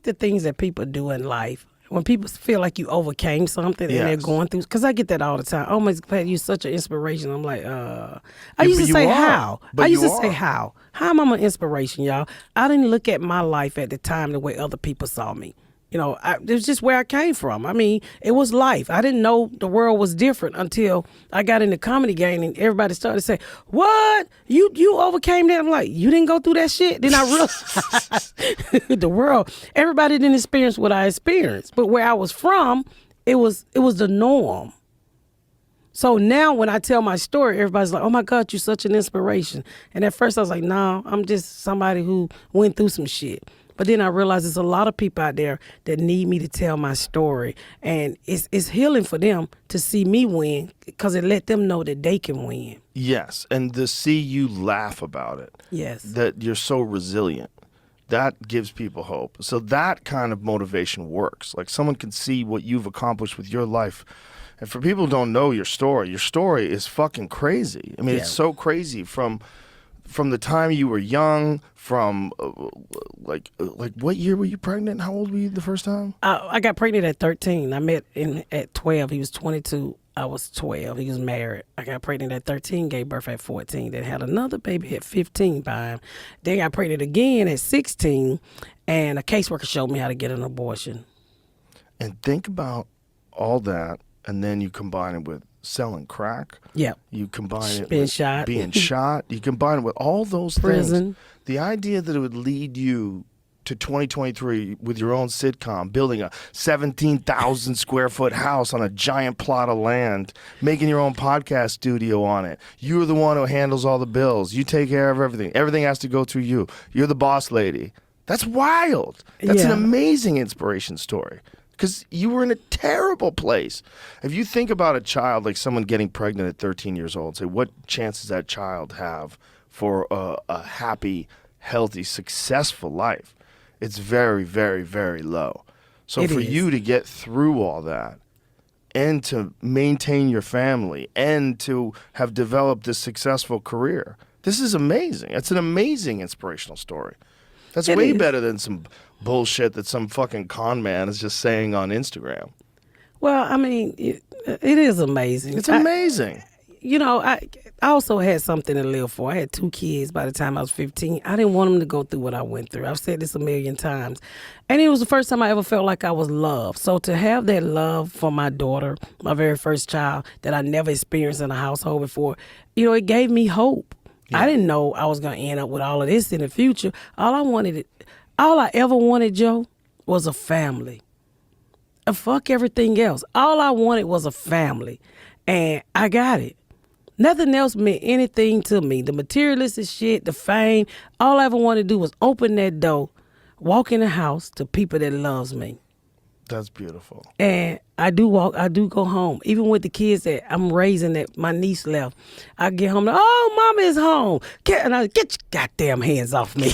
The things that people do in life. When people feel like you overcame something and they're going through, because I get that all the time. Oh my God, you're such an inspiration. I'm like, I used to say how. I used to say how. How am I an inspiration, y'all? I didn't look at my life at the time the way other people saw me. You know, it was just where I came from. I mean, it was life. I didn't know the world was different until I got in the comedy game and everybody started to say, what? You overcame that? I'm like, you didn't go through that shit? Then I realized the world, everybody didn't experience what I experienced. But where I was from, it was the norm. So now when I tell my story, everybody's like, oh my God, you're such an inspiration. And at first I was like, no, I'm just somebody who went through some shit. But then I realized there's a lot of people out there that need me to tell my story. And it's healing for them to see me win because it let them know that they can win. Yes, and to see you laugh about it. Yes. That you're so resilient. That gives people hope. So that kind of motivation works. Like someone can see what you've accomplished with your life. And for people who don't know your story is fucking crazy. I mean, It's so crazy from the time you were young, from like what year were you pregnant? How old were you the first time? I got pregnant at 13. I met him at 12. He was 22. I was 12. He was married. I got pregnant at 13, gave birth at 14. Then had another baby at 15 by him. Then got pregnant again at 16, and a caseworker showed me how to get an abortion. And think about all that, and then you combine it with selling crack. Yep. You combine it being with shot. being shot. You combine it with all those Prison. things. The idea that it would lead you to 2023 with your own sitcom, building a 17,000 square foot house on a giant plot of land, making your own podcast studio on it. You're the one who handles all the bills. You take care of everything. Everything has to go through you. You're the boss lady. That's wild. That's an amazing inspiration story. Because you were in a terrible place. If you think about a child, like someone getting pregnant at 13 years old, say, what chance does that child have for a happy, healthy, successful life? It's very, very, very low. So for you to get through all that and to maintain your family and to have developed this successful career, this is amazing. It's an amazing inspirational story. That's way better than some bullshit that some fucking con man is just saying on Instagram. Well, I mean, it is amazing. It's amazing. I also had something to live for. I had 2 kids by the time I was 15. I didn't want them to go through what I went through. I've said this a million times. And it was the first time I ever felt like I was loved. So to have that love for my daughter, my very first child, that I never experienced in a household before, it gave me hope. Yeah. I didn't know I was going to end up with all of this in the future. All I ever wanted, Joe, was a family. Fuck everything else. All I wanted was a family. And I got it. Nothing else meant anything to me. The materialistic shit, the fame, all I ever wanted to do was open that door, walk in the house to people that loves me. That's beautiful. And I do go home. Even with the kids that I'm raising that my niece left, I get home, oh, Mama is home. Get your goddamn hands off me.